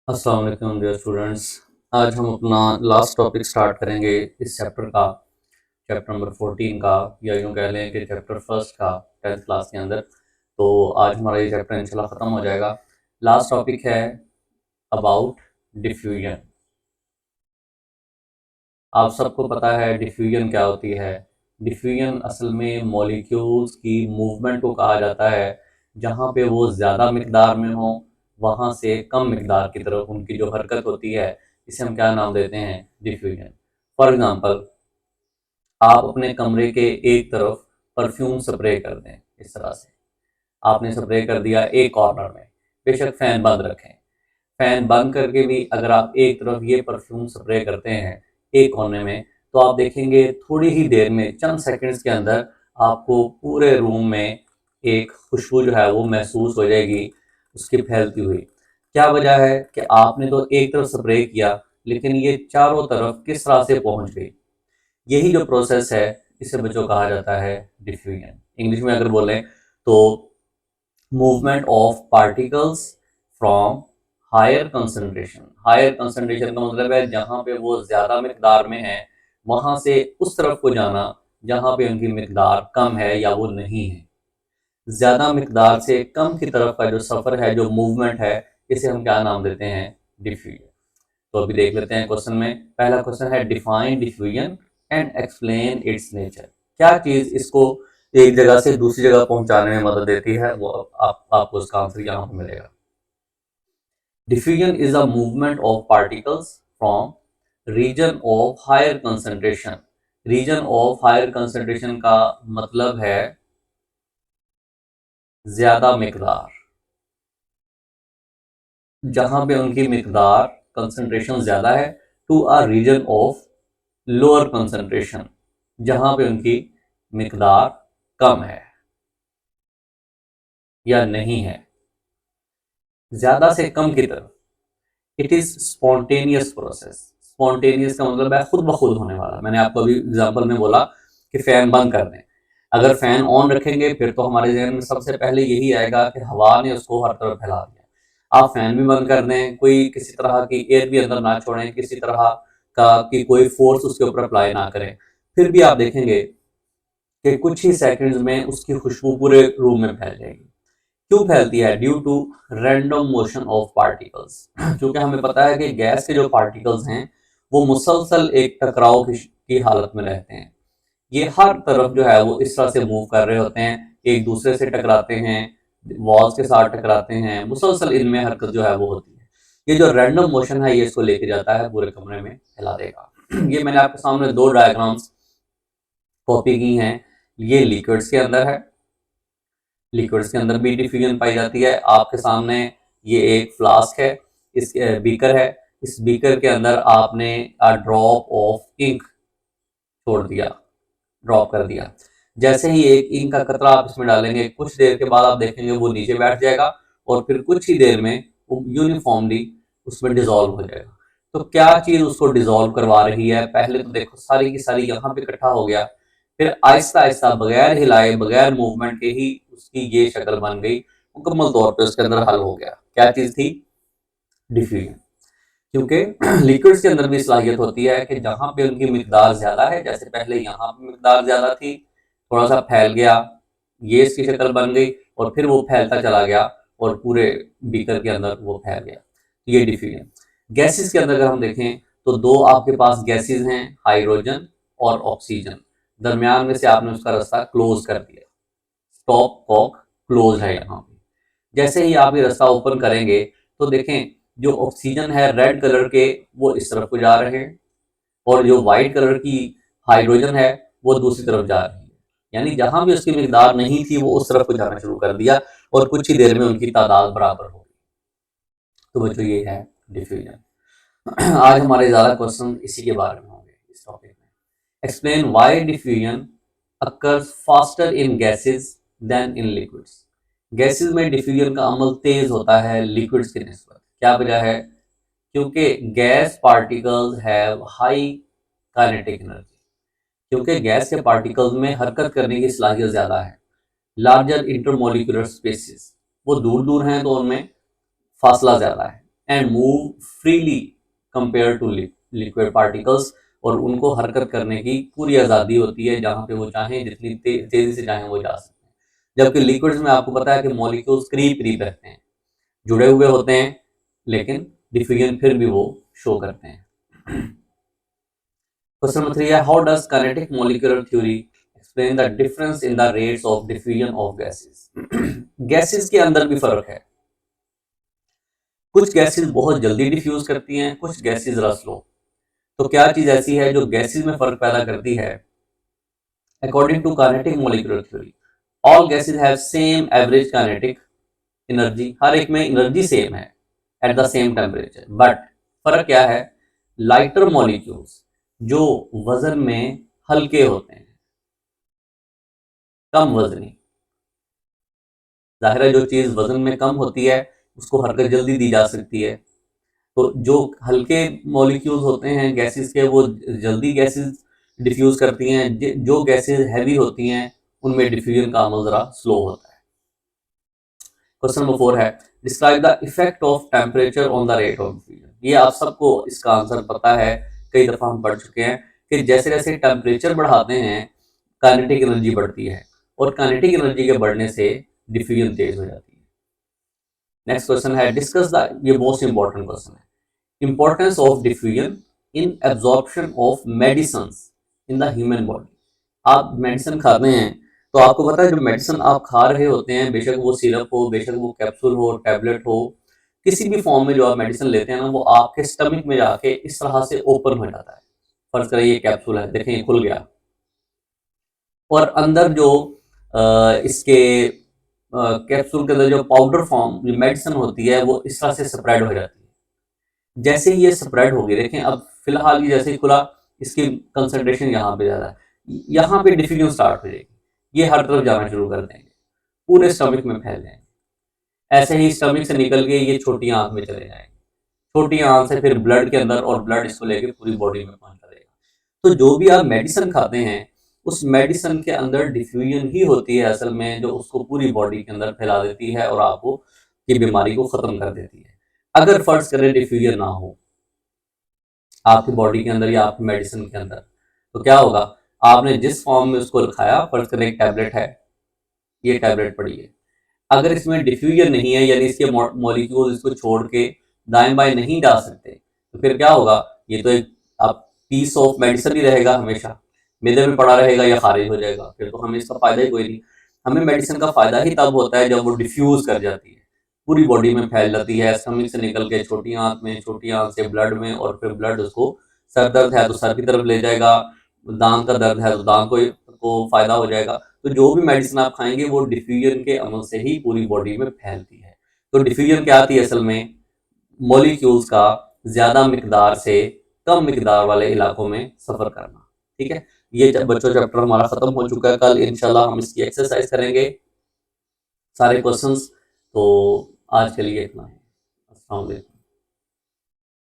अस्सलाम वालेकुम dear students. आज हम अपना लास्ट टॉपिक स्टार्ट करेंगे इस चैप्टर का, चैप्टर नंबर 14 का, या यूँ कह लें कि चैप्टर फर्स्ट का 10th क्लास के अंदर। तो आज हमारा ये चैप्टर इंशाल्लाह ख़त्म हो जाएगा। लास्ट टॉपिक है अबाउट डिफ्यूजन। आप सबको पता है डिफ्यूजन क्या होती है। डिफ्यूजन असल में मॉलिक्यूल्स की मूवमेंट को कहा जाता है। जहाँ पे वो ज़्यादा मिकदार में हो, वहाँ से कम मिकदार की तरफ उनकी जो हरकत होती है, इसे हम क्या नाम देते हैं? डिफ्यूजन। फॉर एग्ज़ाम्पल, आप अपने कमरे के एक तरफ परफ्यूम स्प्रे कर दें। इस तरह से आपने स्प्रे कर दिया एक कॉर्नर में, बेशक फ़ैन बंद रखें। फ़ैन बंद करके भी अगर आप एक तरफ ये परफ्यूम स्प्रे करते हैं एक कोने में, तो आप देखेंगे थोड़ी ही देर में, चंद सेकंड्स के अंदर आपको पूरे रूम में एक खुशबू जो है वो महसूस हो जाएगी, उसकी फैलती हुई। क्या वजह है कि आपने तो एक तरफ स्प्रे किया, लेकिन ये चारों तरफ किस तरह से पहुंच गई। यही जो प्रोसेस है, इसे बच्चों कहा जाता है डिफ्यूजन। इंग्लिश में अगर बोलें तो movement of particles from higher concentration. Higher concentration का मतलब है जहाँ पे वो ज़्यादा मिकदार में है, वहाँ से उस तरफ को जाना जहाँ पे उनकी मिकदार कम है या वो नहीं है। ज़्यादा मिकदार से कम की तरफ का जो सफ़र है, जो मूवमेंट है, इसे हम क्या नाम देते हैं? डिफ्यूजन। तो अभी देख लेते हैं क्वेश्चन में। पहला क्वेश्चन है define diffusion and explain it's nature. क्या चीज़ इसको एक जगह से दूसरी जगह पहुंचाने में मदद देती है, वो आपको उसका आंसर यहाँ पर मिलेगा। Diffusion is a movement of particles from region of higher concentration. Region of higher concentration का मतलब है ज्यादा मिकदार, जहां पे उनकी मिकदार कंसंट्रेशन ज्यादा है, to a region of lower concentration, जहां पे उनकी मिकदार कम है या नहीं है, ज्यादा से कम की तरफ। It is spontaneous process. Spontaneous का मतलब है खुद ब खुद होने वाला। मैंने आपको अभी एग्जांपल में बोला कि फैन बंद कर दें। अगर फैन ऑन रखेंगे फिर तो हमारे जहन में सबसे पहले यही आएगा कि हवा ने उसको हर तरफ फैला दिया। आप फैन भी बंद कर दें, कोई किसी तरह की एयर भी अंदर ना छोड़ें, किसी तरह का कि कोई फोर्स उसके ऊपर अप्लाई ना करें, फिर भी आप देखेंगे कि कुछ ही सेकंड्स में उसकी खुशबू पूरे रूम में फैल जाएगी। क्यों फैलती है? Due to random motion of particles. क्योंकि हमें पता है कि गैस के जो पार्टिकल्स हैं, वो मुसलसल एक टकराव की हालत में रहते हैं। ये हर तरफ जो है वो इस तरह से मूव कर रहे होते हैं, एक दूसरे से टकराते हैं, वॉल्स के साथ टकराते हैं, मुसलसल इनमें हरकत जो है वो होती है। ये जो रैंडम मोशन है, ये इसको लेके जाता है, पूरे कमरे में फैला देगा। ये मैंने आपके सामने दो डायग्राम्स कॉपी की हैं। ये लिक्विड्स के अंदर है, लिक्विड्स के अंदर भी डिफ्यूजन पाई जाती है। आपके सामने ये एक फ्लास्क है, इस बीकर है। इस बीकर के अंदर आपने ड्रॉप ऑफ इंक छोड़ दिया, ड्रॉप कर दिया। जैसे ही एक इंक का कतरा आप इसमें डालेंगे, कुछ देर के बाद आप देखेंगे वो नीचे बैठ जाएगा और फिर कुछ ही देर में वो यूनिफॉर्मली उसमें डिजोल्व हो जाएगा। तो क्या चीज उसको डिजोल्व करवा रही है? पहले तो देखो सारी की सारी यहाँ पे इकट्ठा हो गया, फिर आहिस्ता आहिस्ता बगैर हिलाए, बगैर मूवमेंट के ही उसकी ये शक्ल बन गई, मुकम्मल तौर पे उसके अंदर हल हो गया। क्या चीज थी? डिफ्यूजन। क्योंकि लिक्विड्स के अंदर भी सलाहियत होती है कि जहां पे उनकी मिकदार ज्यादा है, जैसे पहले यहाँ पे मिकदार ज्यादा थी, थोड़ा सा फैल गया, ये इसकी शक्ल बन गई, और फिर वो फैलता चला गया और पूरे बीकर के अंदर वो फैल गया। ये डिफ्यूजन। गैसेस के अंदर अगर हम देखें तो दो आपके पास गैसेस हैं, हाइड्रोजन और ऑक्सीजन। दरमियान में से आपने उसका रास्ता क्लोज कर दिया, स्टॉप कॉक क्लोज है यहाँ पे। जैसे ही आप ये रास्ता ओपन करेंगे तो देखें जो ऑक्सीजन है रेड कलर के, वो इस तरफ को जा रहे हैं, और जो वाइट कलर की हाइड्रोजन है वो दूसरी तरफ जा रही है। यानी जहां भी उसकी मिकदार नहीं थी वो उस तरफ को जाना शुरू कर दिया, और कुछ ही देर में उनकी तादाद बराबर हो गई। तो बच्चों ये है डिफ्यूजन। आज हमारे ज़्यादा क्वेश्चन इसी के बारे में होंगे इस टॉपिक में। Explain why diffusion occurs faster in gases than in liquids. Gases में डिफ्यूजन का अमल तेज होता है लिक्विड्स की निस्बत। क्या वजह है? क्योंकि gas particles have high kinetic energy. क्योंकि गैस के पार्टिकल्स में हरकत करने की सलाहियत ज़्यादा है। लार्जर इंटरमोलिकुलर स्पेसिस, वो दूर दूर हैं तो उनमें फासला ज़्यादा है, and move freely compare to liquid particles, और उनको हरकत करने की पूरी आज़ादी होती है, जहाँ पे वो चाहें जितनी तेज़ी से चाहें वो जा सकते हैं। जबकि लिक्विड्स में आपको पता है कि मॉलिक्यूल्स करीब करीब रहते हैं, जुड़े हुए होते हैं, लेकिन डिफ्यूजन फिर भी वो शो करते हैं। क्वेश्चन नंबर 3 है, how does kinetic molecular theory explain the difference in the rates of diffusion of gases. Gases के अंदर भी फर्क है, कुछ गैसेस बहुत जल्दी डिफ्यूज करती हैं, कुछ गैसेस जरा स्लो। तो क्या चीज ऐसी है जो गैसेस में फर्क पैदा करती है? According to kinetic molecular theory, all gases have same average kinetic energy, हर एक में एनर्जी सेम है at the same temperature, but फर्क क्या है? लाइटर मॉलिक्यूल्स जो वजन में हल्के होते हैं, कम वजनी, जाहिर है जो चीज वजन में कम होती है उसको हरकत जल्दी दी जा सकती है, तो जो हल्के मॉलिक्यूल्स होते हैं गैसेस के, वो जल्दी गैसेस डिफ्यूज करती हैं। जो गैसेस हैवी होती हैं उनमें डिफ्यूजन का अमल जरा स्लो होता है। क्वेश्चन नंबर 4 है, describe the effect of temperature on the rate of diffusion. ये आप सबको इसका आंसर पता है, कई दफा हम पढ़ चुके हैं कि जैसे जैसे टेम्परेचर बढ़ाते हैं काइनेटिक एनर्जी बढ़ती है, और काइनेटिक एनर्जी के बढ़ने से डिफ्यूजन तेज हो जाती है। नेक्स्ट क्वेश्चन है, डिस्कस द, ये मोस्ट इंपॉर्टेंट क्वेश्चन है, importance of diffusion in absorption of medicine in the human body. आप मेडिसिन खाते हैं तो आपको पता है जो मेडिसिन आप खा रहे होते हैं, बेशक वो सिरप हो, बेशक वो कैप्सूल हो, टैबलेट हो, किसी भी फॉर्म में जो आप मेडिसिन लेते हैं ना, वो आपके स्टमक में जाके इस तरह से ओपन हो जाता है। फर्ज करें ये कैप्सूल है, देखें ये खुल गया, और अंदर जो इसके कैप्सूल के अंदर जो पाउडर फॉर्म जो मेडिसिन होती है वो इस तरह से स्प्रेड हो जाती है। जैसे ही ये स्प्रेड होगी, देखें अब फिलहाल ये जैसे ही खुला, इसकी कंसंट्रेशन यहाँ पे ज़्यादा है, यहाँ पे डिफ्यूजन स्टार्ट हो जाएगी, ये हर तरफ जाना शुरू कर देंगे, पूरे स्टमक में फैल जाएंगे। ऐसे ही स्टमक से निकल के ये छोटी आंत में चले जाएंगे, छोटी आंत से फिर ब्लड के अंदर, और ब्लड इसको लेके पूरी बॉडी में पहुंचा देगा। तो जो भी आप मेडिसिन खाते हैं उस मेडिसिन के अंदर डिफ्यूजन ही होती है असल में, जो उसको पूरी बॉडी के अंदर फैला देती है और आपको की बीमारी को खत्म कर देती है। अगर फर्ज करें डिफ्यूजन ना हो आपकी बॉडी के अंदर या आपकी मेडिसिन के अंदर, तो क्या होगा? आपने जिस फॉर्म में उसको रखाया, फर्ज करें एक टैबलेट है, ये टैबलेट पड़ी है, अगर इसमें डिफ्यूजन नहीं है, यानी इसके मॉलिक्यूल इसको छोड़ के दाएं बाएं नहीं जा सकते, तो फिर क्या होगा? ये तो एक आप पीस ऑफ मेडिसिन ही रहेगा, हमेशा मैदे में पड़ा रहेगा या खारिज हो जाएगा, फिर तो हमें इसका फायदा ही कोई नहीं। हमें मेडिसिन का फायदा ही तब होता है जब वो डिफ्यूज कर जाती है, पूरी बॉडी में फैल जाती है, स्टमक से निकल के छोटी आंत में, छोटी आंत से ब्लड में, और फिर ब्लड उसको, सर दर्द है तो सर की तरफ ले जाएगा, दांत का दर्द है तो दांत को फायदा हो जाएगा। तो जो भी मेडिसिन आप खाएंगे वो डिफ्यूजन के अमल से ही पूरी बॉडी में फैलती है। तो डिफ्यूजन क्या आती है असल में? मॉलिक्यूल्स का ज्यादा मिकदार से कम मिकदार वाले इलाकों में सफर करना। ठीक है, ये बच्चों चैप्टर हमारा खत्म हो चुका है। कल इंशाल्लाह हम इसकी एक्सरसाइज करेंगे, सारे क्वेश्चंस। तो आज के लिए इतना है। अस्सलाम वालेकुम।